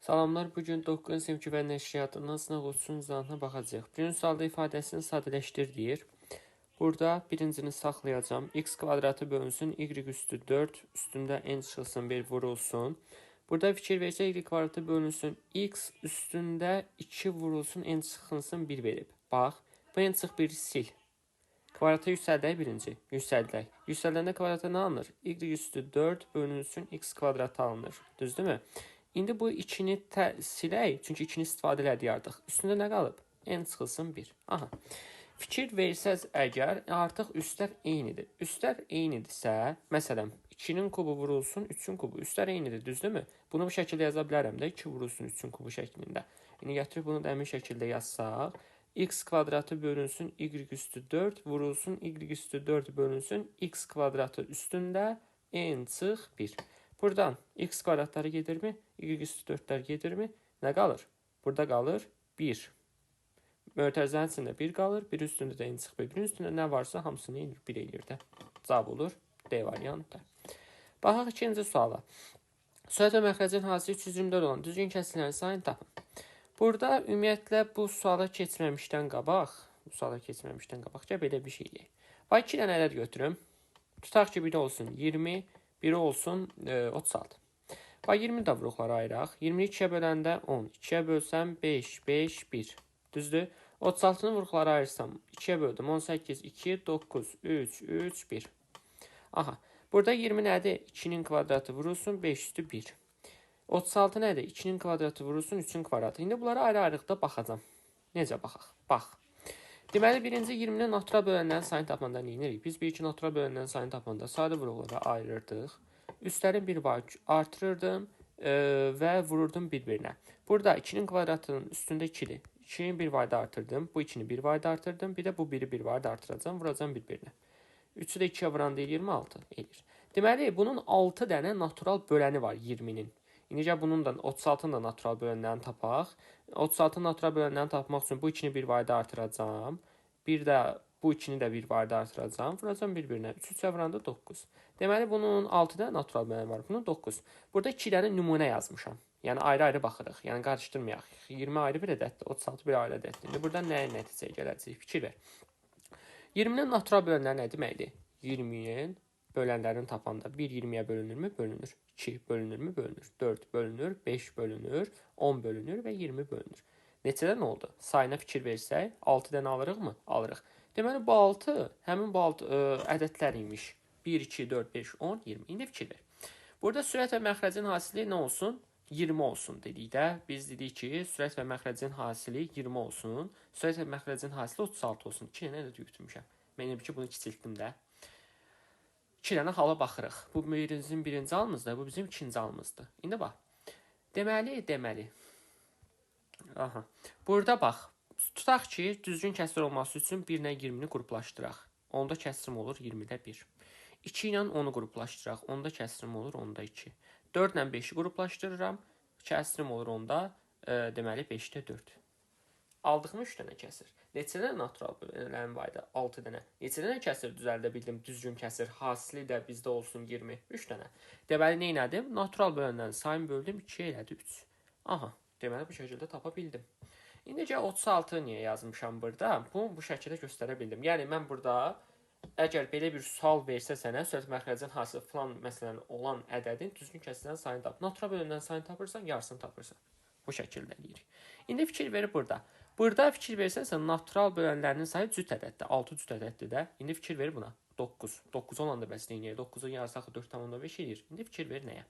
Salamlar, bugün 9-cu sinif və nəşriyyatından sınaq olsun uzanına baxacaq. Birinci sualda ifadəsini sadələşdir deyir. Burada birincini saxlayacağım. X kvadratı bölünsün, y üstü 4, üstündə n çıxılsın 1 vurulsun. Burada fikir versə, y kvadratı bölünsün, x üstündə 2 vurulsun, n çıxılsın 1 verib. Bax, bu n çıx 1 sil. Kvadratı yüksəldək birinci, yüksəldək. Yüksəldəndə kvadratı nə alınır? Y üstü 4 bölünsün, x kvadratı alınır. Düzdürmü? İndi bu 2-ni silək, çünki 2-ni istifadə elədik artıq. Üstündə nə qalıb? N çıxılsın 1. Aha. Fikir versəz əgər, artıq üstlər eynidir. Üstlər eynidirsə, məsələn, 2-nin kubu vurulsun, 3-ün kubu. Üstlər eynidir, düzdürmü? Bunu bu şəkildə yaza bilərəm də, 2 vurulsun, 3-ün kubu şəklində. İndi gətirib bunu da əmin şəkildə yazsaq, x kvadratı bölünsün, y üstü 4 vurulsun, y üstü 4 bölünsün, x kvadratı üstündə n çıx 1. Buradan x kvadratları gedirmi? Y üstü 4'lər gedirmi? Nə qalır? Burada qalır 1. Mötərizənin içində 1 qalır. 1 üstündə də n çıx 1. 1'in üstündə nə varsa hamısını 1 eləyir də. Cavab olur D variantı. Baxaq ikinci suala. Sürət və məxrəcin hadisi 324 olan düzgün kəsrlərin sayını tapın. Burada ümumiyyətlə bu suala keçməmişdən qabaq, gəl belə bir şey eləyək. Bax 2 dənə ədəd götürüm. Tutaq ki, biri olsun 20, biri olsun 36. Bax 20 də vuruqlara ayıraq. 20-ni 2-yə böləndə 10. 2-yə bölsəm 5, 5, 1. Düzdür? 36-nı vuruqlara ayırsam 2-yə böldüm. 18, 2, 9, 3, 3, 1. Aha. Burada 20 nədir? 2-nin kvadratı vurulsun, 5 üstü 1. 36 nədir? 2-nin kvadratı vurulsun, 3-ün kvadratı. İndi bunlara ayrı-ayrılıqda baxacam. Necə baxaq? Bax. Deməli, birinci 20-nin natural bölənlərin sayını tapmanda nə edirik? Biz 1-2 natural bölənlərin sayını tapmanda sadə vuruqlara ayırırdıq. Üstlərin bir var artırırdım və vururdum bir-birinə. Burada 2-nin kvadratının üstündə 2-dir. 2-nin bir vardı artırdım. Bu 2-ni bir vardı artırdım. Bir də bu biri bir vardı artıracağım. Vuracağım bir-birinə. 3-ü də 2-yə vuranda 26 eləyir. Deməli, bunun 6 dənə natural böləni var 20-nin. İndi bunun da 36-nın da natural bölənlərini tapaq. 36 natural bölənlərini tapmaq üçün bu 2-ni bir vardı artıracağım. Bir də bu 2-ni də bir vardı artıracağım. Vuracağım bir-birinə. 3-3-ə vuranda 9. Deməli, bunun 6 dənə natural böləni var. Bunun 9. Burada 2 dənə nümunə yazmışam. Yəni, ayrı-ayrı baxırıq. Yəni, qarışdırmayaq. 20 ayrı bir ədəddir, 36 bir ayrı ədəddir. İndi burada nəyə nəticəyə gələcək? Fikir ver. 20-nin natural bölənləri nə deməkdir? 20-nin bölənlərini tapanda 1 20-yə bölünürmü? Bölünür. 2 bölünürmü? Bölünür. 4 bölünür, 5 bölünür, 10 bölünür və 20 bölünür. Neçədən oldu? Sayına fikir versək, 6 dənə alırıqmı? Alırıq. Deməli, bu 6, həmin bu 6 ədədlər imiş. 1, 2, 4, 5, 10, 20. İndi fikir ver. Burada sürət və məxrəcin hasili nə olsun? 20 olsun dedik də. Biz dedik ki, sürət və məxrəcin hasili 20 olsun. Sürət və məxrəcin hasili 36 olsun. 2 dənə ədəd götürmüşəm. Mən ki, bunu kiçiltdim də. 2 dənə hala baxırıq. Bu bizim birinci halımızdır, bu bizim ikinci halımızdır. İndi bax. Deməli. Aha. Burada bax. Tutaq ki, düzgün kəsr olması üçün 1 ilə 20-ni qruplaşdıraq. Onda kəsrim olur 20-də 1. 2 ilə 10-u qruplaşdıraq. Onda kəsrim olur 10-da 2. 4 ilə 5-i qruplaşdırıram. Kəsrim olur onda, deməli 5-də 4. Aldığım 3 dənə kəsir. Neçə dənə natural bölənlərim var idi? 6 dənə. Neçə dənə kəsir düzəldə bildim? Düzgün kəsir. Hasili də bizdə olsun 20. 3 dənə. Deməli, nə elədim? Natural bölənlərin sayını böldüm, 2 elədi 3. Aha, deməli bu şəkildə tapa bildim. İndicə 36 niyə yazmışam burada? Bu şəkildə göstərə bildim. Yəni, mən burada əgər belə bir sual versə sənə, sürət məxrəcin hasili falan məsələn olan ədədin düzgün kəsilən sayını tap. Natural bölənlərin sayını tapırsan, yarısını tapırsan. Bu şəkildə eləyirik. İndi fikir verib burada. Burada fikir versənsə, natural bölənlərinin sayı cüt ədəddir. 6 cüt ədəddir də. İndi fikir ver buna. 9. 9 olanda bəs neyir? 9-un yarısı axı 4,5 edir. İndi fikir ver nəyə?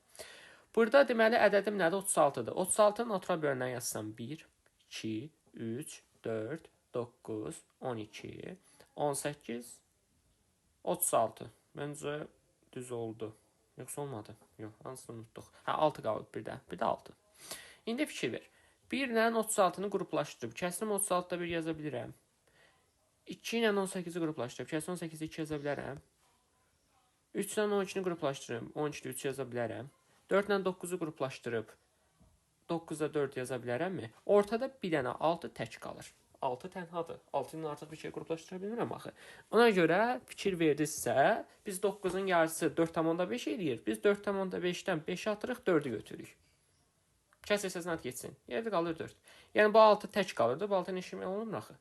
Burada deməli ədədim nədir? 36-dır. 36-nın natural bölənlərini yazsam 1, 2, 3, 4, 9, 12, 18, 36. Məncə düz oldu. Yoxsa olmadı? Yox, hansını unutduq. 6 qalıb bir də. Bir də 6. İndi fikir ver. 1 ilə 36-nı qruplaşdırıb, kəsrim 36-da 1 yaza bilirəm. 2 ilə 18-i qruplaşdırıb, kəsrim 18-də 2 yaza bilərəm. 3 ilə 12-ni qruplaşdırıb, 12-də 3 yaza bilərəm. 4 ilə 9-u qruplaşdırıb, 9-da 4 yaza bilərəmmi? Ortada bir dənə 6 tək qalır. 6 tənhadır. 6 ilə artıq bir şey qruplaşdıra bilmirəm axı. Ona görə fikir verdinizsə, biz 9-un yarısı 4,5 eləyir. Biz 4,5-dən 5 atırıq, 4-ü götürürük. Kəsərsə zat getsin. Yerdə qalır 4. Yəni bu 6 tək qalırdı. Bu 6 neçə olmur axı.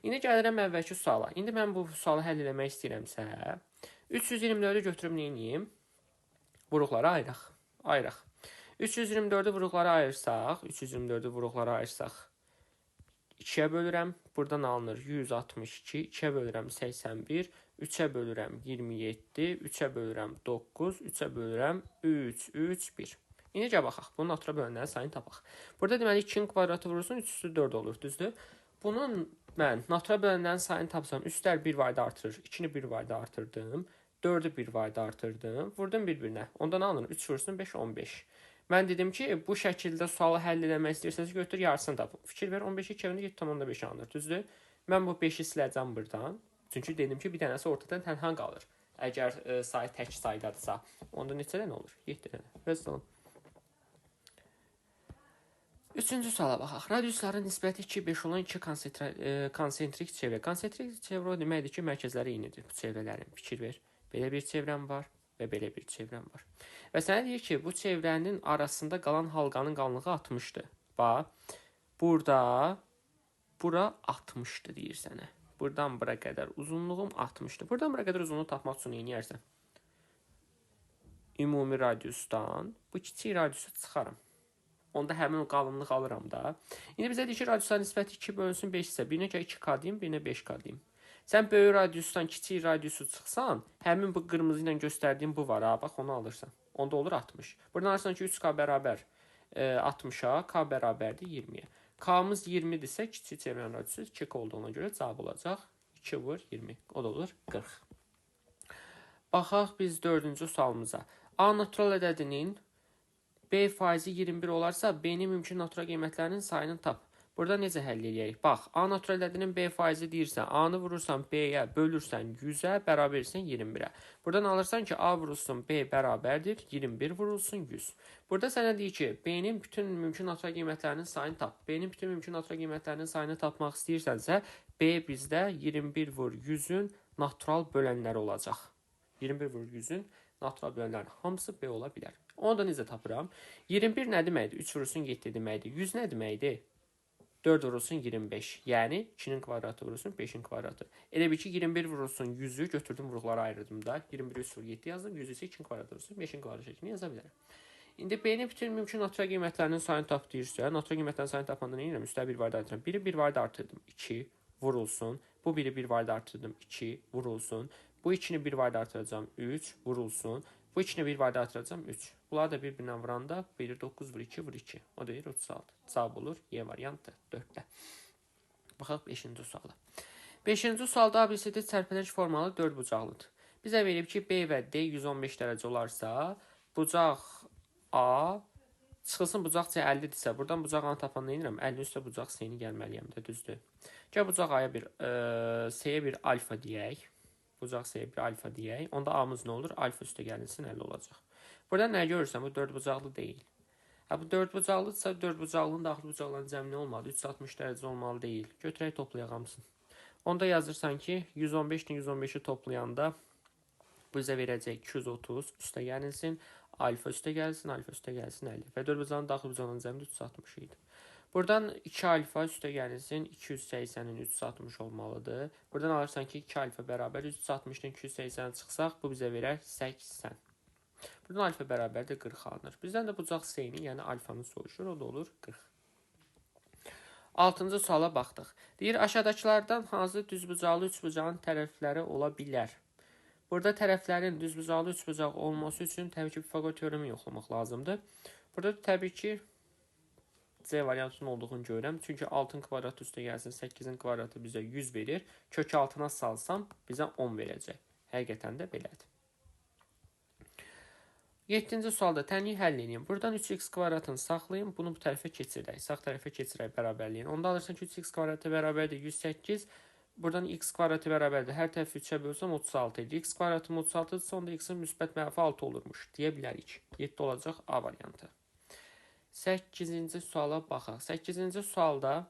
İndi gəlirəm əvvəlki suala. İndi mən bu sualı həll etmək istəyirəmsə, 324-ü götürüb nə edeyim? Vuruqlara ayıraq. 324-ü vuruqlara ayırsaq, 2-yə bölürəm. Buradan alınır 162, 2-yə bölürəm 81, 3-ə bölürəm 27, 3-ə bölürəm 9, 3-ə bölürəm 3, 3, 1. İndi gəl baxaq. Bunun natura bölünənlərin sayını tapaq. Burada deməli 2-nin kvadratı vurursun, 3 üstü 4 olur, düzdür? Bunun mən natura bölünənlərin sayını tapsam, üstlər 1 vardı artırır, 2-ni 1 vardı artırdım, 4-ü 1 vardı artırdım, vurdum bir-birinə. Ondan alınır 3 vursun 5, 15. Mən dedim ki, bu şəkildə sualı həll etmək istəyirsiniz, götür yarısını tapın. Fikir ver, 15-i 2 evində 7,5 alınır, düzdür? Mən bu 5-i siləcəm buradan. Çünki dedim ki, bir dənəsi ortadan tənha qalır. Əgər sayı tək saydadısa, onda neçə dənə olur? 7 dənə. Vəssalam. Üçüncü suala baxaq. Radiusların nisbəti 2-5 olan iki konsentrik çevrə. Konsentrik çevrə o deməkdir ki, mərkəzləri eynidir bu çevrələrin. Fikir ver. Belə bir çevrəm var və belə bir çevrəm var. Və sənə deyir ki, bu çevrənin arasında qalan halqanın qalınlığı 60-dır. Bax, bura 60-dır deyir sənə. Buradan bura qədər uzunluğum 60-dır. Buradan bura qədər uzunluğu tapmaq üçün nə edərsən? Ümumi radiusdan bu kiçik radiusu çıxaram. Onda həmin o qalınlıq alıram da. İndi bizə deyir ki, radiusların nisbəti 2 bölünsün 5 isə, birinə 2K deyim, birinə 5K deyim. Sən böyük radiusdan kiçik radiusu çıxsan, həmin bu qırmızı ilə göstərdiyim bu var, ha, bax onu alırsan. Onda olur 60. Buradan alırsan ki, 3K bərabər 60-a, K bərabərdir 20-yə. K-mız 20-dirsə, kiçik çevrənin radiusu 2K olduğuna görə cavab olacaq 2 vur 20. O da olur 40. Baxaq biz 4-cü sualımıza. A natural ədədinin B faizi 21 olarsa, B-nin mümkün natural qiymətlərinin sayını tap. Burada necə həll edəyik? Bax, A natural ədədinin B faizi deyirsən, A-nı vurursan B-yə, bölürsən 100-ə, bərabərsən 21-ə. Buradan alırsan ki, A vurulsun B bərabərdir, 21 vurulsun 100. Burada sənə deyir ki, B-nin bütün mümkün natural qiymətlərinin sayını tap. B-nin bütün mümkün natural qiymətlərinin sayını tapmaq istəyirsənsə, B bizdə 21 vur 100-ün natural bölənləri olacaq. 21 vur 100-ün natural bölənlərin hamısı B ola bilər. Onu da necə tapıram? 21 nə deməkdir? 3 vurulsun 7 deməkdir. 100 nə deməkdir? 4 vurulsun 25. Yəni 2-nin kvadratı vurulsun 5-in kvadratı. Elə bir ki, 21 vurulsun 100-ü götürdüm, vuruqlara ayırdım da. 21 3 vur 7 yazdım. 100 isə 2-nin kvadratı vurulsun 5-in kvadratı şəklini yaza bilərəm. İndi B-nin bütün mümkün natural qiymətlərinin sayını tap deyirsə, natural qiymətlərin sayını tapanda nə edirəm? Üstə 1 vardı artırdım. Biri 1 vardı artırdım. 2 vurulsun. Bu biri 1 vardı artırdım. 2 vurulsun. Bu 2-ni 1 vardı artıracağım. 3 vurulsun. Bu 2-ni 1 vardı artıracağım. 3. Bunlar da bir-birinə vuranda 1 9 vur 2 vur 2. O da 36. Cavab olur. Y variantı 4-də. Baxaq 5-ci suala. 5-ci sualda ABCD çərpələş formalı 4 bucaqlıdır. Bizə verib ki, B və D 115 dərəcə olarsa, bucaq A çıxılsın bucaq C 50-dirsə, buradan bucaq A-nı tapanda nə edirəm? 50 üstə bucaq C-ni gəlməliyəm də, düzdür. Gəl bucaq A-ya C-yə bir alfa deyək. Bucaq C-yə bir alfa deyək. Onda A-mız nə olur? Alfa üstə gəlinsin 50 olacaq. Burada nə görürsən? Bu 4 bucaqlı deyil. Bu 4 bucaqlıdırsa, 4 bucaqlının daxil bucaqların cəmi nə olmalı? 360 dərəcə olmalı deyil. Götürək toplayaq hamısını. Onda yazırsan ki, 115-dən 115-i toplayanda bu bizə verəcək 230 üstə gəlinsin. Alfa üstə gəlsin, alfa üstə gəlsin 50. Və 4 bucağın daxil bucağının cəmi 360 idi. Buradan 2 alfa üstə gəlinsin, 280-in 360 olmalıdır. Buradan alırsan ki, 2 alfa bərabər 360-dan 280 çıxsaq, bu bizə verər 80. Buradan alfa bərabər də 40 alınır. Bizdən də bucaq C-ni, yəni alfanı soruşur, o da olur 40. 6-cı suala baxdıq. Deyir, aşağıdakılardan hansı düzbucaqlı üçbucağın tərəfləri ola bilər? Burada tərəflərin düzbucaqlı üçbucaq olması üçün təbii ki, Pifaqor teoremi yoxlamaq lazımdır. Burada təbii ki, C variantının olduğunu görürəm. Çünki 6-ın kvadratı üstə gəlsin, 8-in kvadratı bizə 100 verir. Kök altına salsam, bizə 10 verəcək. Həqiqətən də belədir. 7-ci sualda tənliyi həll edin. Buradan 3x kvadratını saxlayın, bunu bu tərəfə keçirək. Sağ tərəfə keçirək bərabərliyin. Onda alırsan ki, 3x kvadratı bərabərdir 108. Buradan x kvadratı bərabərdir. Hər tərəfi 3-ə bölsəm 36 edir. X kvadratı 36-dırsa, onda x-in müsbət mənfi 6 olurmuş. Deyə bilərik. 7 olacaq A variantı. 8-ci suala baxaq. 8-ci sualda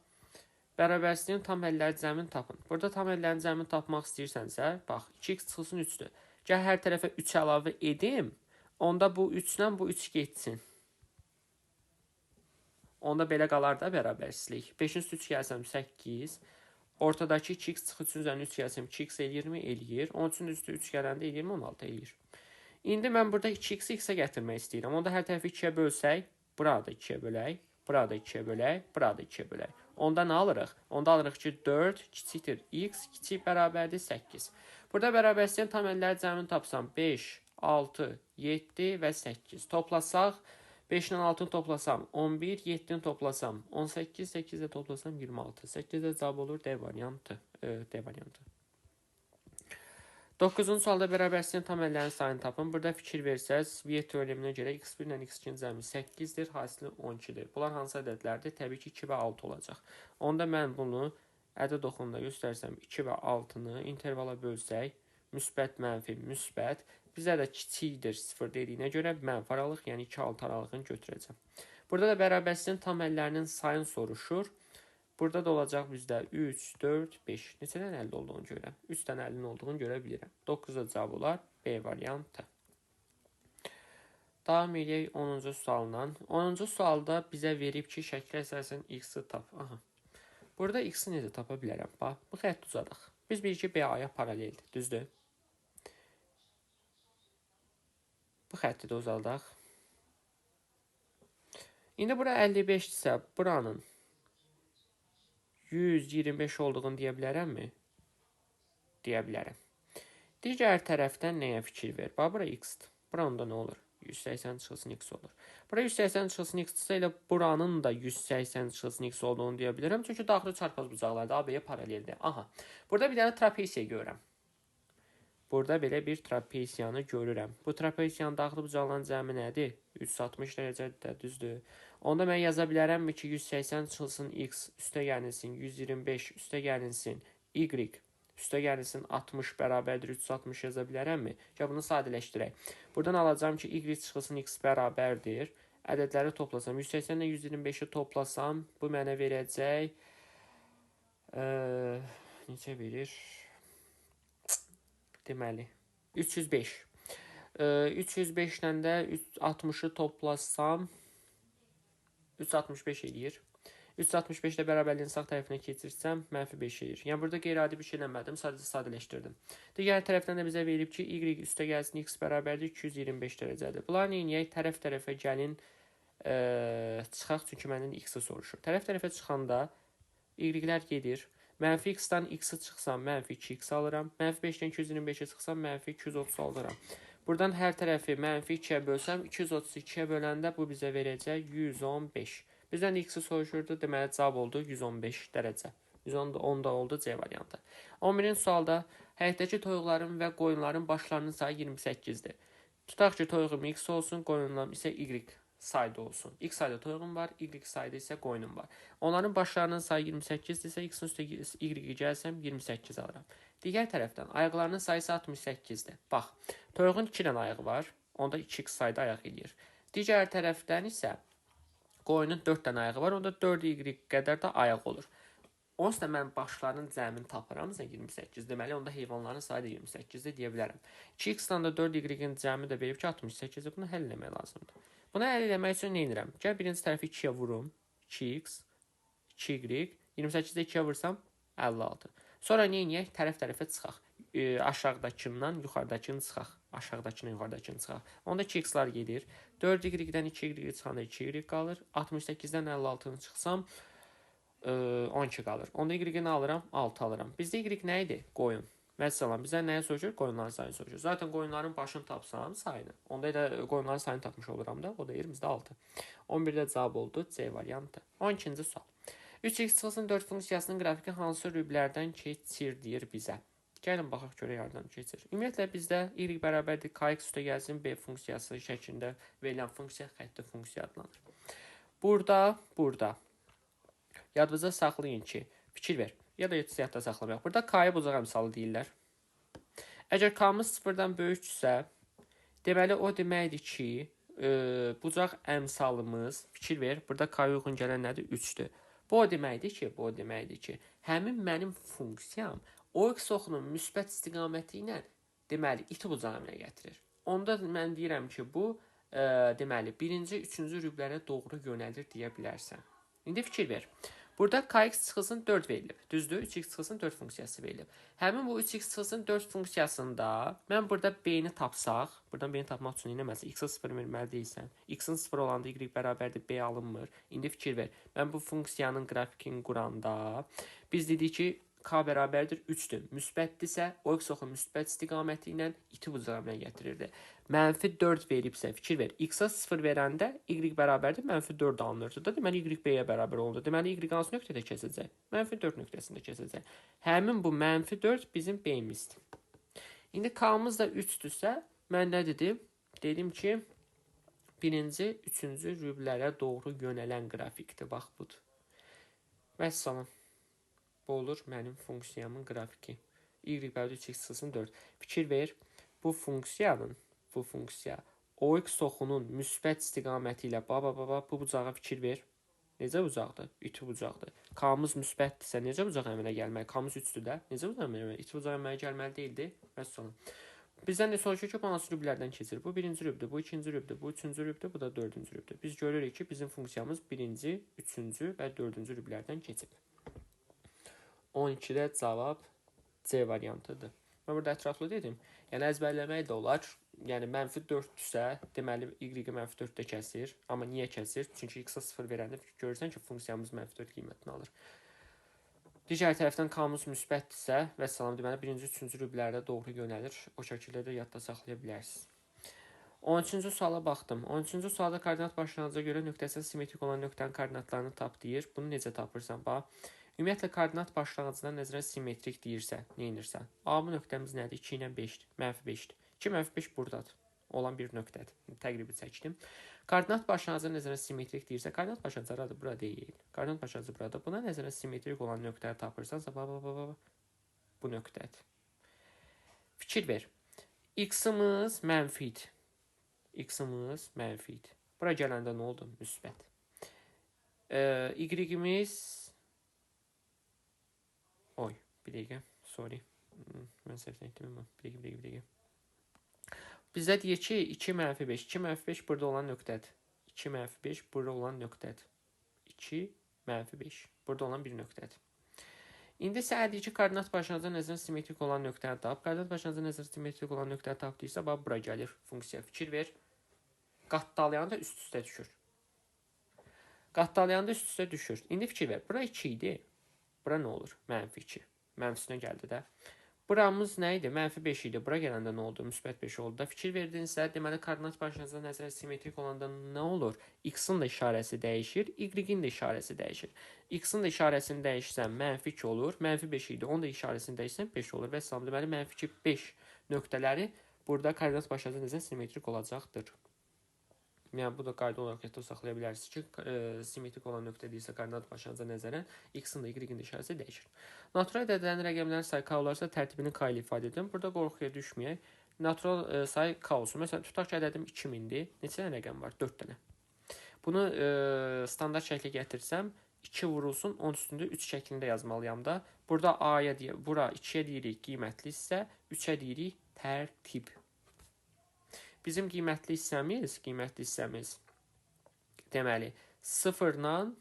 bərabərsizliyin tam həlləri cəmini tapın. Burada tam həllərin cəmini tapmaq istəyirsənsə, bax, 2x çıxılsın 3-dür. Gəl hər tərəfə 3 əlavə edim. Onda bu 3-lə bu 3 getsin. Onda belə qalar da bərabərsizlik. 5-in üstü 3 gəlsəm 8. Ortadakı 2x çıxı 3 üzərinə 3 gəlsəm 2x eləyirmi? Eləyir. 13-ün üstü 3 gələndə eləyirmi? 16 eləyir. İndi mən burada 2x-i x-ə gətirmək istəyirəm. Onda hər tərəfi 2-yə bölsək, burada 2-yə bölək, burada 2-yə bölək, burada 2-yə bölək. Onda nə alırıq? Onda alırıq ki, 4 kiçikdir x, kiçik bərabərdir 8. Burada bərabərsizliyin tam əlləri cəmini tapsam 5, 6, 7 və 8. Toplasaq 5 ilə 6-nı toplasam 11, 7-ni toplasam 18, 8 ilə toplasam 26. 8-də cavab olur D variantı. D variantı. 9-cu sualda bərabərsizliyin tam əllərinin sayını tapın. Burada fikir versəz, Viet teoreminə görə x1 ilə x2-nin cəmi 8-dir, hasili 12-dir. Bunlar hansı ədədlərdir? Təbii ki, 2 və 6 olacaq. Onda mən bunu ədəd oxununda göstərsəm 2 və 6-nı intervala bölsək, müsbət, mənfi, müsbət. Bizə də kiçikdir 0 dediyinə görə mənfi aralıq, yəni 2-6 aralığını götürəcəm. Burada da bərabərsizliyin tam əllərinin sayını soruşur. Burada da olacaq bizdə 3, 4, 5. Neçədən 50 olduğunu görəm. 3-dən 50-nin olduğunu görə bilirəm. 9-da cavab olar B variantı. Davam edək 10-cu sualla. 10-cu sualda bizə verib ki, şəklə əsasən x-i tap. Aha. Burada x-i necə tapa bilərəm? Bax, bu xətti uzadaq. Biz bilirik ki, BA-ya paraleldir. Düzdür? Bu xətti də uzadaq. İndi bura 55-dirsə, buranın 125 olduğunu deyə bilərəmmi? Deyə bilərəm. Digər tərəfdən nəyə fikir ver? Bax, bura x-dir. Buranda nə olur? 180 çıxılsın x olur. Bura 180 çıxılsın x-dirsə elə buranın da 180 çıxılsın x olduğunu deyə bilərəm. Çünki daxili çarpaz bucaqlarda AB-yə paraleldir. Aha. Burada bir dənə trapesiya görürəm. Burada belə bir trapesiyanı görürəm. Bu trapesiyanın daxili bucaqların cəmi nədir? 360 dərəcədir, düzdür. Onda mən yaza bilərəmmi ki, 180 çıxılsın x üstə gəlinsin 125 üstə gəlinsin y üstə gəlinsin 60 bərabərdir 360 yaza bilərəmmi? Ya bunu sadələşdirək. Buradan alacağım ki, y çıxılsın x bərabərdir. Ədədləri toplasam, 180 ilə 125-i toplasam, bu mənə verəcək neçə verir? Deməli, 305. 305-dən də 60-ı toplasam 365 eləyir. 365-də bərabərliyin sağ tərəfinə keçirsəm, mənfi 5 eləyir. Yəni, burada qeyri-adi bir şey eləmədim, sadəcə sadələşdirdim. Digər tərəfdən də bizə verib ki, y üstə gəlsin x bərabərdir 225 dərəcədir. Bunlar neyiniyək? Tərəf-tərəfə gəlin, çıxaq, çünki məndən x-i soruşur. Tərəf-tərəfə çıxanda y-lər gedir. Mənfi x-dan x-i çıxsam, mənfi 2x alıram. Mənfi 5-dən 225-ə çıxsam, mənfi 230 alıram. Buradan hər tərəfi mənfi 2-yə bölsəm, 232-yə böləndə bu bizə verəcək 115. Bizdən x-i soruşurdu, deməli cavab oldu 115 dərəcə. 110 da oldu C variantı. 11-ci sualda həyətdəki toyuqların və qoyunların başlarının sayı 28-dir. Tutaq ki, toyuğum x olsun, qoyunum isə y sayda olsun. X sayda toyuğum var, y sayda isə qoyunum var. Onların başlarının sayı 28-dirsə, x-in üstə y gəlsəm 28 alıram. Digər tərəfdən ayaqlarının sayısı 68-dir. Bax, toyuğun 2 dənə ayağı var, onda 2x sayda ayaq eləyir. Digər tərəfdən isə qoyunun 4 dənə ayağı var, onda 4y qədər də ayaq olur. Onsuz da mən başlarının cəmini tapıram, 28. Deməli, onda heyvanların sayı da 28-dir deyə bilərəm. 2x-dan da 4y-in cəmi də verib ki, 68-dir. Bunu həll eləmək lazımdır. Bunu həll eləmək üçün nə edirəm? Gəl birinci tərəfi 2-yə vurum. 2x, 2y, 28-də 2-yə vursam 56. Sonra nə edək? Tərəf-tərəfə çıxaq. Aşağıdakından yuxarıdakını çıxaq. Aşağıdakını yuxarıdakını çıxaq. Onda 2x-lar gedir. 4y-dən 2y çıxanda 2y qalır. 68-dən 56-nı çıxsam 12 qalır. Onda y-ni alıram, 6 alıram. Bizdə y nə idi? Qoyun. Məsələn, bizə nəyə soruşur? Qoyunların sayını soruşur. Zaten qoyunların başını tapsam sayını. Onda da qoyunların sayını tapmış oluram da. O da yerimizdə 6. 11-də cavab oldu C variantı. 12-ci sual. 3x çıxılsın 4 funksiyasının qrafiki hansı rüblərdən keçir deyir bizə. Gəlin baxaq görə yardan keçir. Ümumiyyətlə bizdə y bərabərdir kx üstə gəlsin B funksiyası şəklində verilən funksiya xətti funksiya adlanır. Burada yadınıza saxlayın ki, fikir ver. Ya da siyahda saxlamayaq. Burada k-yə bucaq əmsalı deyirlər. Əgər k-mız 0-dan böyüksə, deməli o deməkdir ki, bucaq əmsalımız, fikir ver, burada k-yə uyğun gələn nədir? 3-dür. Bu o deməkdir ki, həmin mənim funksiyam o x oxunun müsbət istiqaməti ilə deməli iti bucaq əmələ gətirir. Onda mən deyirəm ki, bu deməli, birinci, üçüncü rüblərə doğru yönəlir deyə bilərsən. İndi fikir ver. Burada kx çıxılsın 4 verilib. Düzdür? 3x çıxılsın 4 funksiyası verilib. Həmin bu 3x çıxılsın 4 funksiyasında mən burada b-ni tapsaq, buradan b-ni tapmaq üçün nə etməlisən? X-a 0 verməli deyilsən. X-in 0 olanda y bərabərdir b alınmır. İndi fikir ver. Mən bu funksiyanın qrafikini quranda biz dedik ki, k bərabərdir 3-dür. Müsbətdirsə, o x oxu müsbət istiqaməti ilə iti bucağı əmələ gətirirdi. -4 veribsə, fikir ver. X-a 0 verəndə y bərabərdir -4 alınırdı da. Deməli, y b-yə bərabər oldu. Deməli, y hansı nöqtədə keçəcək? -4 nöqtəsində keçəcək. Həmin bu -4 bizim b-imizdir. İndi k-mız da 3-dürsə, mən nə dedim? Dedim ki, birinci, üçüncü rüblərə doğru yönələn qrafikdir. Bax, budur. Vəssalam. Bu olur mənim funksiyamın qrafiki. Y bərabər 3x çıxılsın 4. Fikir ver, bu funksiya OX oxunun müsbət istiqaməti ilə bu bucağa fikir ver. Necə bucaqdır? İti bucaqdır. K-mız müsbətdirsə necə bucaq əmələ gəlməli? K-mız 3-dür də. Necə bucaq əmələ gəlməli? İti bucaq əmələ gəlməli deyildi. Vəssalam. Bizdən də soruşur ki, bu hansı rüblərdən keçir? Bu birinci rübdür, bu ikinci rübdür, bu üçüncü rübdür, bu da dördüncü rübdür. Biz görürük ki, bizim funksiyamız birinci, üçüncü və dördüncü rüblərdən keçib. 12-də cavab C variantıdır. Mən burada ətraflı dedim. Yəni, əzbərləmək də olar. Yəni, -4-dürsə, deməli, y-i -4-də kəsir. Amma niyə kəsir? Çünki x-a 0 verəndə görürsən ki, funksiyamız -4 qiymətini alır. Digər tərəfdən k-mız müsbətdirsə, vəssalam, deməli, birinci, üçüncü rüblərdə doğru yönəlir. O şəkildə də yadda saxlaya bilərsiniz. 13-cü suala baxdım. 13-cü sualda koordinat başlanğıca görə nöqtəsi simmetrik olan nöqtənin koordinatlarını tap deyir. Bunu necə tapırsan? Bax. Ümumiyyətlə, koordinat başlanğıcından nəzərən simmetrik deyirsə, nə edirsən? A, bu nöqtəmiz nədir? 2 ilə 5-dir, -5-dir. 2 -5 buradadır. Olan bir nöqtədir. Təqribi çəkdim. Koordinat başlanğıcı nəzərən simmetrik deyirsə, koordinat başlanğıcı aradır, bura deyil. Koordinat başlanğıcı burada. Buna nəzərən simmetrik olan nöqtəni tapırsansa, bu nöqtədir. Fikir ver. X-ımız mənfidir. X-ımız mənfidir. Bura gələndə nə oldu? Müsbət. Y-imiz bir dəqiqə, sorry. Mən səhv etdim. Bir dəqiqə. Bizdə deyir ki, 2 -5. 2 -5 burada olan nöqtədir. 2 -5 burada olan nöqtədir. 2 -5 burada olan bir nöqtədir. İndi sənə deyir ki, koordinat başlanğıcı nəzərən simmetrik olan nöqtəni tap. Koordinat başlanğıcı nəzərən simmetrik olan nöqtəni tap deyirsə, bax, bura gəlir funksiya. Fikir ver. Qatdalayanda üst-üstə düşür. Qatdalayanda üst-üstə düşür. İndi fikir ver. Bura 2 idi. Bura nə olur? -2. Mənfisinə gəldi də. Buramız nə idi? -5 idi. Bura gələndə nə oldu? Müsbət 5 oldu da. Fikir verdinsə, deməli, koordinat başlanğıcı nəzərən simmetrik olanda nə olur? X-in də işarəsi dəyişir, Y-in də işarəsi dəyişir. X-in də işarəsini dəyişsən, -2 olur. -5 idi. Onun da işarəsini dəyişsən, 5 olur. Və salam, deməli, -2, 5 nöqtələri burada koordinat başlanğıcı nəzərən simmetrik olacaqdır. Yəni, bu da qayda olaraq yadda saxlaya bilərsiniz ki, simmetrik olan nöqtə deyilsə, koordinat başlanğıca nəzərən X-in də Y-in də işarəsi dəyişir. Natural ədədlərin rəqəmlərin sayı K olarsa tərtibini K ilə ifadə edim. Burada qorxuya düşməyək. Natural sayı K olsun. Məsələn, tutaq ki, ədədim 2000-dir. Neçə dənə rəqəm var? 4 dənə. Bunu standart şəklə gətirsəm, 2 vurulsun, 10 üstündə 3 şəklində yazmalıyam da. Burada A-ya deyirik, bura 2-yə deyirik qiymətli hissə, 3-ə deyirik tərtib. Bizim qiymətli hissəmiz deməli 0-la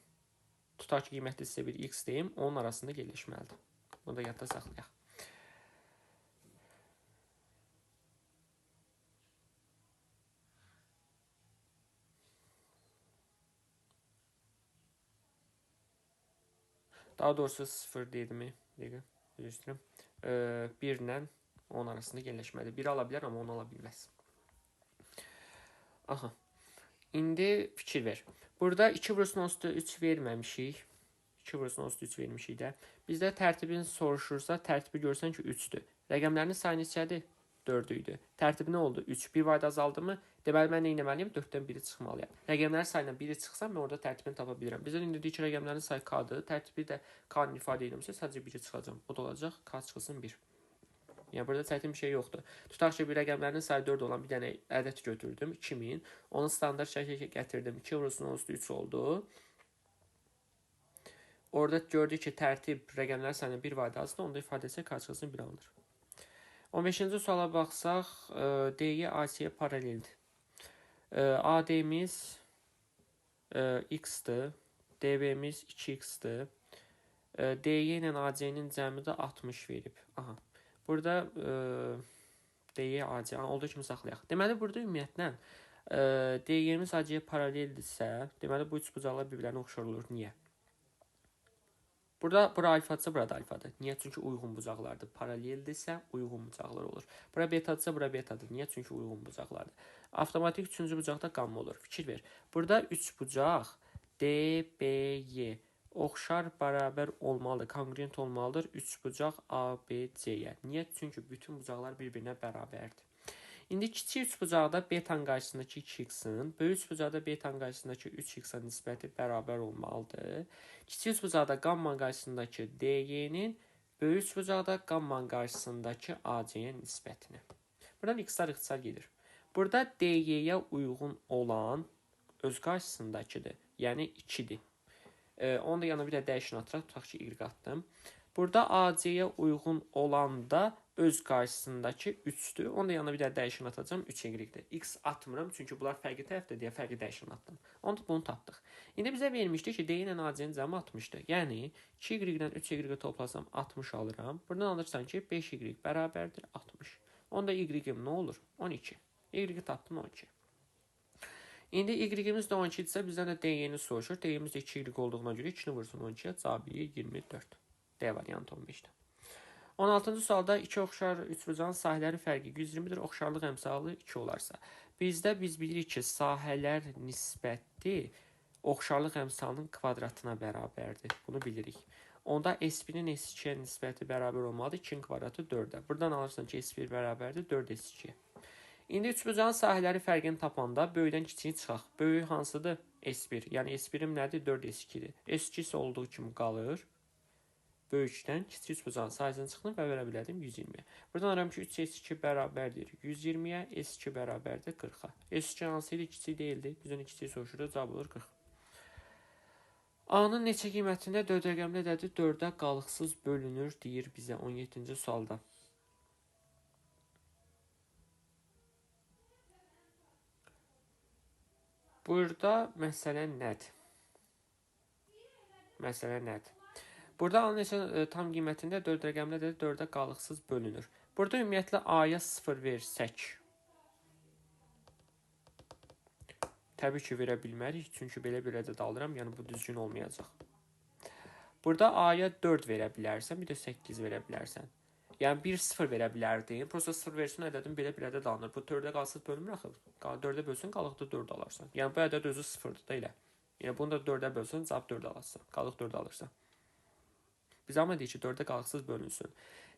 tutaq ki, qiymətli hissə bir x deyim, onun arasında yerləşməlidir. Bunu da yadda saxlayaq. Daha doğrusu 0 deyilmi? Düzdürüm. 1 ilə onun arasında yerləşməlidir. 1 ala bilər, amma onu ala bilməz. Aha. İndi fikir ver. Burada 2 vurulsun 3 verməmişik. 2 vurulsun 3 vermişik də. Bizdə tərtibini soruşursa, tərtibi görsən ki, 3-dür. Rəqəmlərinin sayı neçədir? 4 idi. Tərtibi nə oldu? 3. Bir vayda azaldı mı? Deməli, mən nə etməliyəm? 4-dən 1-i çıxmalıyam. Rəqəmlərin sayından 1-i çıxsam, mən orada tərtibini tapa bilirəm. Bizdə indi deyir ki, rəqəmlərin sayı K-dır. Tərtibi də K-nı ifadə edilmişsə, sadəcə 1-i çıxacam. O da olacaq, K çıxılsın 1. Yəni, burada çətin bir şey yoxdur. Tutaq ki, bir rəqəmlərinin sayı 4 olan bir dənə ədəd götürdüm, 2000. Onu standart şəklə gətirdim. 2 vurulsun 3 oldu. Orada gördük ki, tərtib rəqəmlər sayının 1 vayda azdır. Onda ifadəsi K çıxılsın 1 alınır. 15-ci suala baxsaq, D-yə AC-yə paraleldir. AD'miz x-dir, DB'miz 2x-dir. DY ilə AC-nin cəmi də 60 verib. Aha. Burada DY AC olduğu kimi saxlayaq. Deməli burada ümumiyyətlə DY-miz AC-yə paraleldirsə, deməli bu üç bucaqlar bir-birlərinə oxşar olur. Niyə? Burada bura alfadırsa, burada alfadır. Niyə? Çünki uyğun bucaqlardır. Paraleldirsə uyğun bucaqlar olur. Bura betadırsa, bura betadır. Niyə? Çünki uyğun bucaqlardır. Avtomatik üçüncü bucaqda qamma olur. Fikir ver. Burada üç bucaq DBY oxşar, bərabər olmalıdır, kongruent olmalıdır. Üç bucaq ABC-yə. Niyə? Çünki bütün bucaqlar bir-birinə bərabərdir. İndi kiçik üçbucaqda betanın qarşısındakı 2x-in, böyük üçbucaqda betanın qarşısındakı 3x-a nisbəti bərabər olmalıdır. Kiçik üçbucaqda qammanın qarşısındakı DY-nin, böyük üçbucaqda qammanın qarşısındakı AC-yə nisbətini. Buradan x-lar ixtisar gedir. Burada DY-yə uyğun olan öz qarşısındakıdır, yəni 2-dir. Onu da yana bir də dəyişin atıraq, tutaq ki, y atdım. Burada AC-yə uyğun olan da öz qarşısındakı 3-dür. Onu da yanına bir də dəyişən atacağım, 3y-dir. X atmıram, çünki bunlar fərqli tərəfdir deyə fərqli dəyişən atdım. Bunu tapdıq. İndi bizə vermişdi ki, D ilə AC-nin cəmi 60-dır. Yəni, 2y-dən 3y toplasam 60 alıram. Buradan alırsan ki, 5y bərabərdir 60. Onda y-im nə olur? 12. Y tapdım 12. İndi y-imiz də 12-dirsə, bizdən də D-ni soruşur. D-imiz də 2y olduğuna görə 2-ni vursun 12-yə, cavabı 24. D variantı 15-dir. 16-cı sualda iki oxşar üçbucağın sahələri fərqi 120-dir, oxşarlıq əmsalı 2 olarsa. Biz bilirik ki, sahələr nisbəti oxşarlıq əmsalının kvadratına bərabərdir. Bunu bilirik. Onda S1-in S2-yə nisbəti bərabər olmalıdır. 2-nin kvadratı 4-ə. Buradan alırsan ki, S1 bərabərdir 4S2-yə. İndi üçbucağın sahələri fərqini tapanda böyükdən kiçiyi çıxaq. Böyük hansıdır? S1. Yəni S1-im nədir? 4S2-dir. S2 isə olduğu kimi qalır. Böyükdən kiçik üçbucağın sahəsini çıxdım və verə bilədim 120-yə. Buradan aram ki, 3S2 bərabərdir 120-yə, S2 bərabərdir 40-a. S2 hansı idi? Kiçik deyildi. Bizdən kiçiyi soruşurdu, cavab olur 40. A-nın neçə qiymətində 4 rəqəmli ədədi 4-ə qalıqsız bölünür, deyir bizə 17-ci sualda. Burada məsələ nədir? Burada A-nın neçə tam qiymətində 4 rəqəmli ədədi 4-ə qalıqsız bölünür. Burada ümumiyyətlə A-ya 0 versək, təbii ki, verə bilmərik, çünki belə bir ədəd alıram, yəni bu düzgün olmayacaq. Burada A-ya 4 verə bilərsən, bir də 8 verə bilərsən. Yəni 1-0 verə bilərdin, prosta 0 versin ədədin belə bir ədəd alınır. Bu 4-ə qalıqsız bölünmür axı. 4-ə bölsün, qalıqda 4 alarsan. Yəni bu ədəd özü 0-dır da elə. Yəni bunu da 4-ə bölsün, cavab 4 alarsan. Qalıq 4 alırsan. Biz amma deyik ki, 4-ə qalıqsız bölünsün.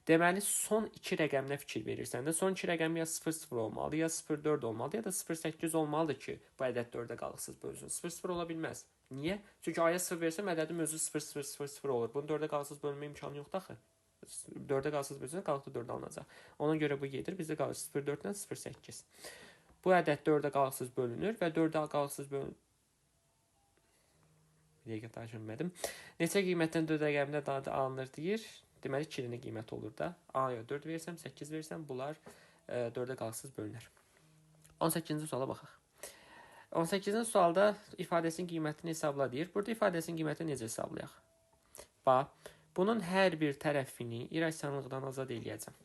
Deməli, son 2 rəqəminə fikir verirsən də, son 2 rəqəm ya 0-0 olmalı, ya 0-4 olmalı, ya da 0-8 olmalıdır ki, bu ədəd 4-ə qalıqsız bölünsün. 0-0 ola bilməz. Niyə? Çünki A-ya 0 versəm, ədədim özü 0-0-0-0 olur. Bunun 4-ə qalıqsız bölünmə imkanı yoxdur axı. 4-ə qalıqsız bölünsün, qalıqda 4 alınacaq. Ona görə bu gedir, bizdə qalır 0-4-dən 0-8. Bu ədəd 4-ə qalıqsız bölünür və 4-ə qalıqsız bölünür. Bir dəqiqə daşınmadım. Neçə qiymətdən 4 rəqəmində dadı alınır deyir. Deməli 2-nin qiyməti olur da. A-ya 4 versəm, 8 versəm, bunlar 4-ə qalıqsız bölünür. 18-ci suala baxaq. 18-ci sualda ifadəsinin qiymətini hesabla deyir. Burada ifadəsinin qiymətini necə hesablayaq? Bax, bunun hər bir tərəfini irrasionallıqdan azad eləyəcəm.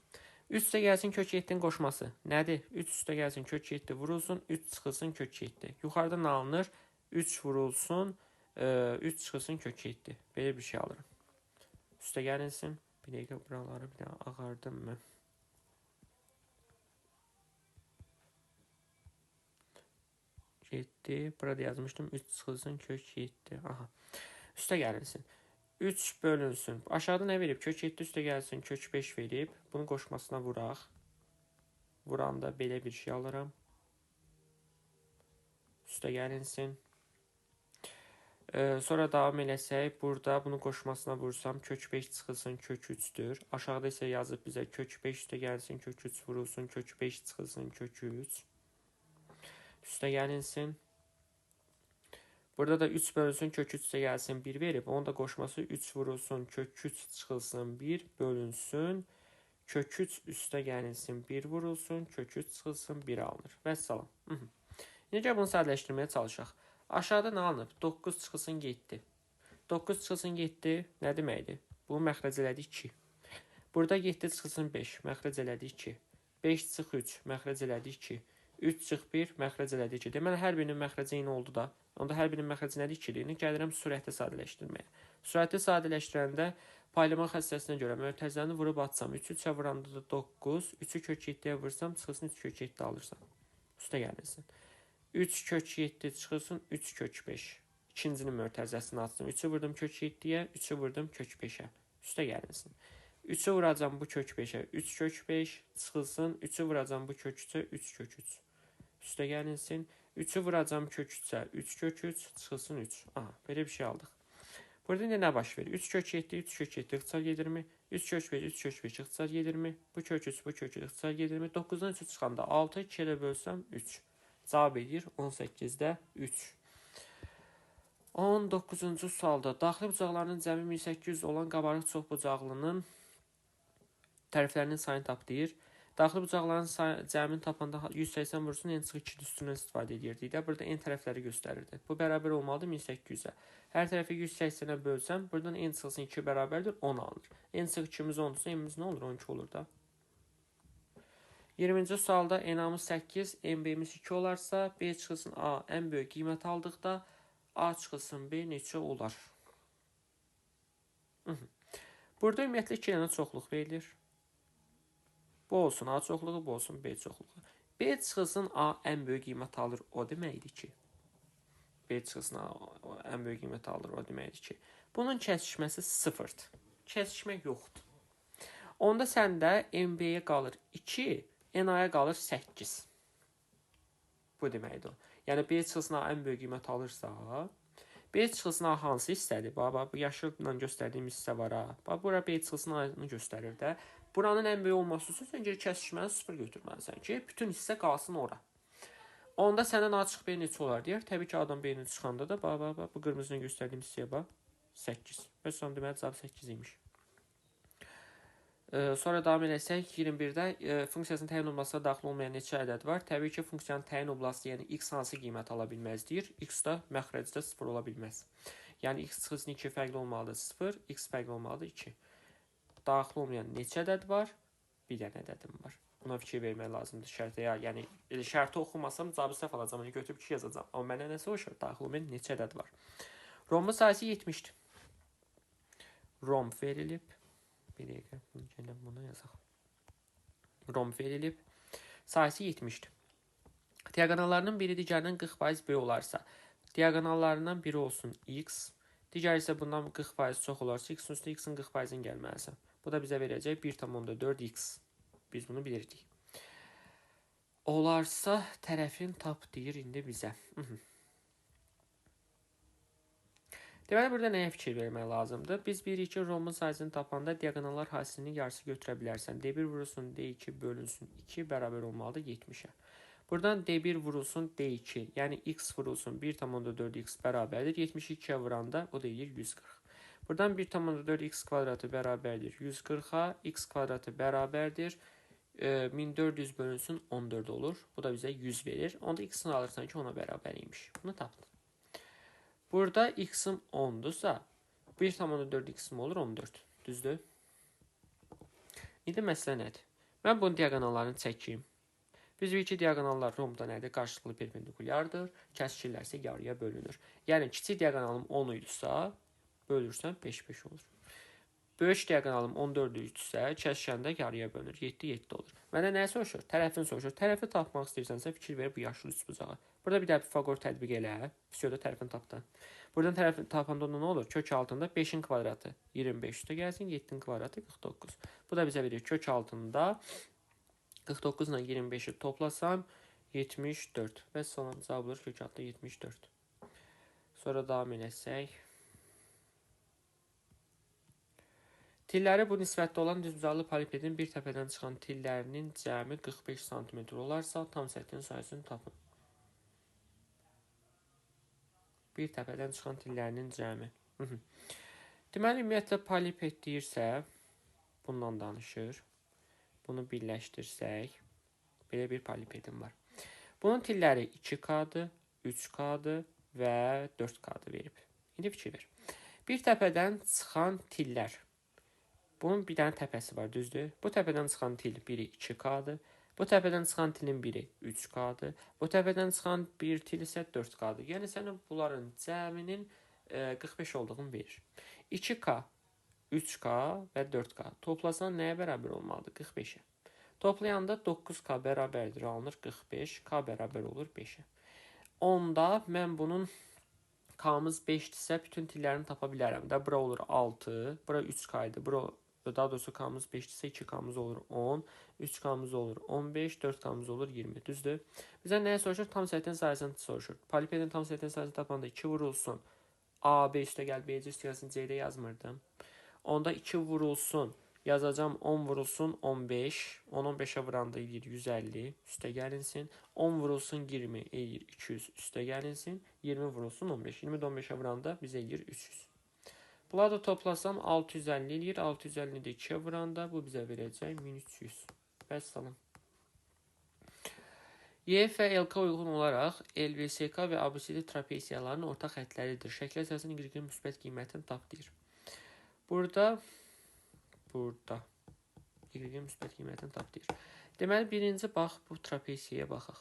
3 üstə gəlsin kök 7-nin qoşması. Nədir? 3 üstə gəlsin kök 7 vurulsun, 3 çıxılsın kök 7. Yuxarıdan alınır, 3 vurulsun, 3 çıxılsın kök 7. Belə bir şey alırım. Üstə gəlinsin. Bir dəqiqə buraları bir daha ağardım mən. Burada yazmışdım. 3 çıxılsın kök 7. Aha. Üstə gəlinsin. 3 bölünsün. Aşağıda nə verib? Kök 7 üstə gəlsin. Kök 5 verib. Bunun qoşmasına vuraq. Vuranda belə bir şey alıram. Üstə gəlinsin. Sonra davam eləsək, burada bunun qoşmasına vursam, kök 5 çıxılsın, kök 3-dür. Aşağıda isə yazıb bizə kök 5 üstə gəlsin, kök 3 vurulsun, kök 5 çıxılsın, kök 3. Üstə gəlinsin. Burada da 3 bölünsün, kök 3 üstə gəlsin, 1 verib. Onun da qoşması 3 vurulsun, kök 3 çıxılsın, 1 bölünsün. Kök 3 üstə gəlinsin, 1 vurulsun, kök 3 çıxılsın, 1 alınır. Vəssalam. Necə bunu sadələşdirməyə çalışaq? Aşağıda nə alınıb? 9 çıxılsın 7. 9 çıxılsın 7 nə deməkdir? Bu məxrəc elədi 2. Burada 7 çıxılsın 5, məxrəc elədi 2. 5 çıx 3, məxrəc elədi 2. 3 çıx 1, məxrəc elədi 2. Deməli, hər birinin məxrəci eyni oldu da. Onda hər birinin məxrəci nədir? 2-dir. İndi gəlirəm sürətli sadələşdirməyə. Sürətli sadələşdirəndə paylamaq xəstəsinə görə mötərizəni vurub atsam. 3-ü 3-ə vuranda da 9. 3-ü kök 7-yə vursam, çıxılsın 3 kök 7 alırsan. Üstə gəlirsin. 3 kök 7 çıxılsın 3 kök 5. İkincinin mötərizəsini atsın. 3-ü vurdum kök 7-yə, 3-ü vurdum kök 5-ə. Üstə gəlirsin. 3-ü vuracam bu kök 5-ə, 3 kök 5 çıxılsın. 3-ü vuracam bu kök 3-ə, 3 kök 3. Üstə gəlinsin. 3-ü vuracam kök 3-ə, 3 kök 3 çıxılsın 3. Aha, belə bir şey aldıq. Burada indi nə baş verir? 3 kök 7, 3 kök 7 ixtisar gedirmi? 3 kök 5, 3 kök 5 ixtisar gedirmi? Bu kök 3, bu kök 3 ixtisar gedirmi? 9-dan 3 çıxanda 6, 2 ilə bölsəm 3. Cavab edir 18-də 3. 19-cu sualda daxili bucaqlarının cəmi 1800 olan qabarıq çoxbucaqlının tərəflərinin sayını tap deyir. Daxili bucaqların cəmini tapanda 180 vursun n-2 üstündən istifadə edirdik də. Burada n tərəfləri göstərirdi. Bu bərabər olmalıdır 1800-ə. Hər tərəfi 180-ə bölsəm, buradan n-2 bərabərdir 10 alınır. n-2-miz 10-dursa, n-miz nə olur? 12 olur da. 20-ci sualda n-amız 8, n-b'miz 2 olarsa, b çıxılsın a ən böyük qiymət aldıqda, a çıxılsın b neçə olar? Burada ümumiyyətlə 2 dənə çoxluq verilir. Bu olsun A çoxluğu, bu olsun B çoxluğu. B çıxılsın A ən böyük qiymət alır. O deməkdir ki, B çıxılsın A ən böyük qiymət alır. O deməkdir ki, bunun kəsişməsi 0-dır. Kəsişmək yoxdur. Onda səndə MB-yə qalır 2, NA-ya qalır 8. Bu deməkdir o. Yəni B çıxılsın A ən böyük qiymət alırsa, B çıxılsın A hansı hissədir? Bax, bu yaşılla göstərdiyim hissə var ha. Bax, bura B çıxılsın A-nı göstərir də. Buranın ən böyük olması üçün sən geri kəsişməni 0 götürməlisən ki, bütün hissə qalsın ora. Onda səndən A çıx B neçə olar deyər. Təbii ki, A'dan B-ni çıxanda da bax, bu qırmızını göstərdiyim hissəyə bax, 8. Və son deməli cavab 8 imiş. Sonra davam edəsək, 21-də funksiyasının təyin olunmasına daxil olmayan neçə ədəd var? Təbii ki, funksiyanın təyin olunması, yəni x hansı qiymət ala bilməz deyir. X da məxrəcdə 0 ola bilməz. Yəni x çıxılsın 2 fərqli olmalıdır 0, x fərqli olmalıdır 2. Daxil olmayan neçə ədəd var? Bir dənə ədədim var. Buna fikir vermək lazımdır şərtə. Yəni şərti oxumasam cavabı səhv alacağam. Götürüb 2 yazacağam. Amma mənə nə soruşur? Daxil olmayan neçə ədəd var? Romun sayısı 70-dir. Rom verilib. Bir dəqiqə, bunu yazaq. Rom verilib. Sayısı 70-dir. Diagonallarının biri digərindən 40% böyük olarsa, diagonallarından biri olsun x, digər isə bundan 40% çox olarsa, x-in üstə x-in 40%-in gəlməlisən. Bu da bizə verəcək 1,4x. Biz bunu bilirdik. Olarsa tərəfin tap deyir indi bizə. Deməli, burada nəyə fikir vermək lazımdır? Biz bilirik ki, Romun sayısını tapanda diagonallar hasilinin yarısı götürə bilərsən. D1 vurulsun D2 bölünsün 2 bərabər olmalıdır 70-ə. Buradan D1 vurulsun D2, yəni x vurulsun 1,4x bərabərdir. 72-yə vuranda o deyir 140. Buradan 1,4x kvadratı bərabərdir 140-a, x kvadratı bərabərdir 1400 bölünsün 14 olur. Bu da bizə 100 verir. Onda x-ini alırsan ki, ona bərabər imiş. Bunu tapdın. Burada x-im 10-dursa, 1,4x-im olur 14. Düzdür? İndi məsələ nədir? Mən bunun diagonallarını çəkeyim. Biz bilirik ki, diagonallar romda nədir? Qarşılıqlı perpendikulyardır. Kəsişirlərsə yarıya bölünür. Yəni, kiçik diagonalım 10 idiysə, bölürsən 5-5 olur. Böyük diagonalım 14 idiysə, kəsişəndə yarıya bölünür. 7-7 olur. Mənə nəyə soruşur? Tərəfini soruşur. Tərəfi tapmaq istəyirsənsə fikir ver bu yaşıl üçbucağa. Burada bir də Pifagor tətbiq elə. Fisioda tərəfini tapdan. Buradan tərəfini tapanda nə olur? Kök altında 5-in kvadratı 25 üstə gəlsin, 7-in kvadratı 49. Bu da bizə verir kök altında 49 ilə 25-i toplasam 74 və son cavab olur kök altında 74. Sonra davam edəsək. Tilləri bu nisbətdə olan düzbucaqlı polipedin bir təpədən çıxan tillərinin cəmi 45 cm olarsa, tam səthin sayısını tapın. Bir təpədən çıxan tillərinin cəmi. Deməli, ümumiyyətlə poliped deyirsə, bundan danışır. Bunu birləşdirsək, belə bir polipedim var. Bunun tilləri 2K-dır, 3K-dır və 4K-dır verib. İndi fikir ver. Bir təpədən çıxan tillər. Bunun bir dənə təpəsi var, düzdür? Bu təpədən çıxan til biri 2K-dır. Bu təpədən çıxan tilin biri 3K-dır. Bu təpədən çıxan bir til isə 4K-dır. Yəni sənə bunların cəminin 45 olduğunu verir. 2K, 3K və 4K toplasan nəyə bərabər olmalıdır? 45-ə. Toplayanda 9K bərabərdir alınır 45, K bərabər olur 5-ə. Onda mən bunun K'mız 5-dirsə bütün tillərini tapa bilərəm də. Bura olur 6, bura 3K idi. Daha doğrusu K'mız 5-dirsə 2K'mız olur 10, 3K'mız olur 15, 4K'mız olur 20. Düzdür? Bizdən nəyə soruşur? Tam səthin sayısını soruşur. Polipedin tam səthin sayısını tapanda 2 vurulsun AB üstə gəl BC üstə gəlsin C'də yazmırdım. Onda 2 vurulsun, yazacağım 10 vurulsun 15, 10 15'ə vuranda edir 150 üstə gəlinsin. 10 vurulsun 20 edir 200 üstə gəlinsin. 20 vurulsun 15, 20 15'ə vuranda bizə edir 300. Bunları da toplasam 650 edir. 650'ni də 2'yə vuranda bu bizə verəcək 1300. Vəssalam. YF və LK uyğun olaraq LVSK və ABCD trapesiyaların ortaq xətləridir. Şəkil əsasının Y-in müsbət qiymətini tap deyir. Burada Y-in müsbət qiymətini tap deyir. Deməli, birinci bax bu trapesiyaya baxaq.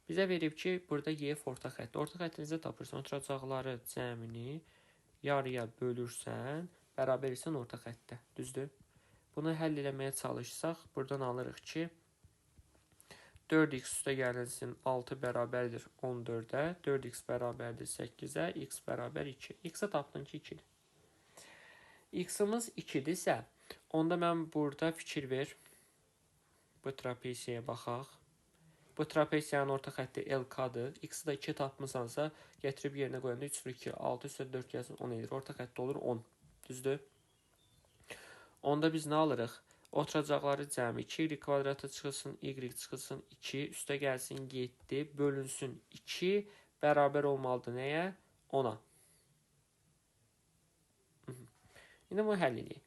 Bizə verib ki, burada YF ortaq xəttdir. Ortaq xəttinizi tapırsan, oturacaqları cəmini yarıya bölürsən, bərabərsən ortaq xəttdə. Düzdür? Bunu həll eləməyə çalışsaq, buradan alırıq ki, 4x üstə gəlinsin 6 bərabərdir 14-ə, 4x bərabərdir 8-ə, x bərabər 2. X-ə tapdın ki 2-dir. X-ımız 2-dirsə, onda mən burada fikir ver. Bu trapesiyaya baxaq. Bu trapesiyanın orta xətti LK-dır. X-i da 2 tapmısansa, gətirib yerinə qoyanda 3 vur 2, 6 üstə 4 gəlsin 10 edir. Orta xətti olur 10. Düzdür? Onda biz nə alırıq? Oturacaqları cəmi 2y kvadratı çıxılsın, y çıxılsın 2, üstə gəlsin 7, bölünsün 2, bərabər olmalıdır nəyə? 10-a. İndi bunu həll edək.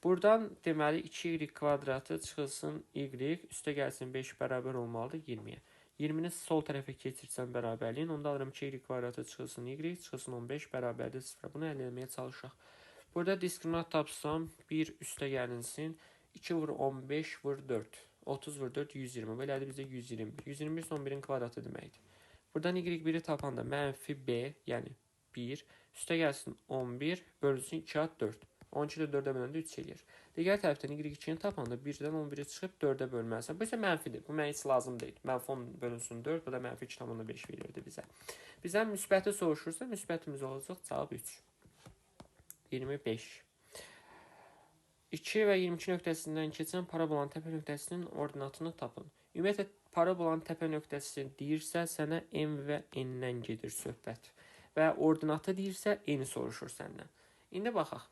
Buradan deməli 2y kvadratı çıxılsın y, üstə gəlsin 5 bərabər olmalıdır 20-yə. 20-ni sol tərəfə keçirsən bərabərliyin, onda alırım 2y kvadratı çıxılsın y, çıxılsın 15 bərabərdir 0. Bunu əldə etməyə çalışaq. Burada diskriminant tapsam 1 üstə gəlinsin. 2 vur 15 vur 4. 30 vur 4 120. Belədir bizə 121. 121 son 1'in kvadratı deməkdir. Buradan y1'i tapanda mənfi b, yəni 1. Üstə gəlsin 11 bölünsün 2 at 4. 12 də 4-ə böləndə 3 eləyir. Digər tərəfdən y2'ni tapanda 1-dən 11'i çıxıb 4-ə bölməlisən. Bu isə mənfidir. Bu mənə heç lazım deyil. Mənfi 10 bölünsün 4. Bu da mənfi 2,5 verirdi bizə. Bizdən müsbəti soruşursa müsbətimiz olacaq. Cavab 3. 25. 2 və 22 nöqtəsindən keçən parabolanın təpə nöqtəsinin ordinatını tapın. Ümumiyyətlə, parabolanın təpə nöqtəsi deyirsə, sənə M və N-dən gedir söhbət. Və ordinatı deyirsə, N-i soruşur səndən. İndi baxaq.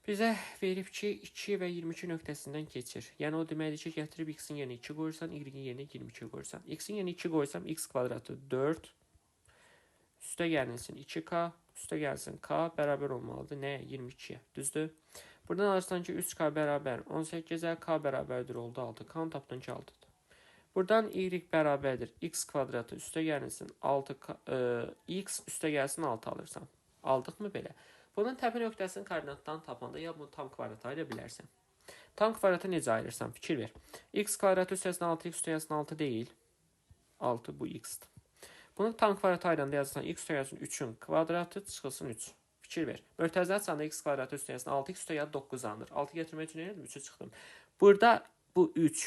Bizə verib ki, 2 və 22 nöqtəsindən keçir. Yəni, o deməkdir ki, gətirib x-in yerinə 2 qoyursan, y-in yerinə 22 qoyursan. X-in yerinə 2 qoysam, x kvadratı 4. Üstə gəlinsin 2k, üstə gəlsin k bərabər olmalıdır. Nəyə? 22-yə. Düzdür? Buradan alırsan ki 3k bərabər 18-ə, k bərabərdir oldu 6. K-nı tapdın ki 6-dır. Buradan y bərabərdir x kvadratı üstə gəlinsin 6k, x üstə gəlsin 6 alırsan. Aldıq mı belə? Bunun təpə nöqtəsinin koordinatlarını tapanda ya bunu tam kvadratı ayıra bilərsən. Tam kvadratı necə ayırırsan? Fikir ver. X kvadratı üstə gəlsin 6, x üstə gəlsin 6 deyil. 6 bu x-dir. Bunu tam kvadratı ayıranda yazırsan x üstə gəlsin 3'ün kvadratı çıxılsın 3. Fikir ver. Mötərizəli çıxanda x kvadratı üstə gəlsin 6x üstə gəlsin 9 alınır. 6 gətirmək üçün elədim 3'ü çıxdım. Burada bu 3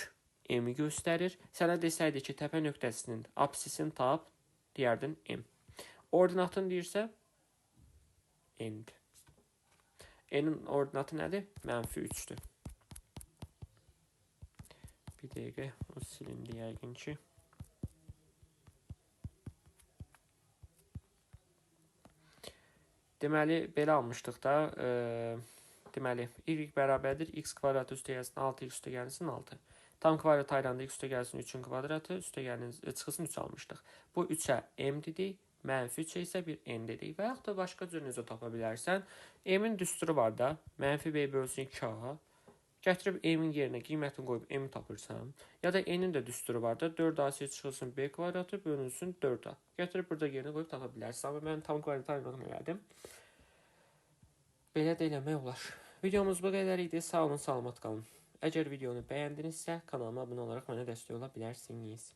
m-i göstərir. Sənə desəydi ki, təpə nöqtəsinin apsisini tap, deyərdin m. Ordinatını deyirsə n-dir. N-in ordinatı nədir? Mənfi 3'dür. Bir dəqiqə, o silindi yəqin ki. Deməli, belə almışdıq da, deməli, y bərabərdir, x kvadratı üstə gəlsin 6, x üstə gəlsin 6. Tam kvadrat ayranda x üstə gəlsin 3'ün kvadratı, üstə gəlsin, çıxılsın 3 almışdıq. Bu 3'ə m dedik, mənfi 3'ə isə bir n dedik. Və yaxud da başqa cür necə tapa bilərsən. M-in düsturu var da, mənfi b bölsün 2a, Gətirib n-in yerinə qiymətini qoyub m tapırsan, ya da n-in də düsturu var da 4ac çıxılsın b kvadratı bölünsün 4a. Gətirib burada yerinə qoyub tapa bilərsən. Amma mən tam kvadratlarını elədim. Belə də eləmək olar. Videomuz bu qədər idi. Sağ olun, salamat qalın. Əgər videonu bəyəndinizsə, kanalıma abunə olaraq mənə dəstək ola bilərsiniz.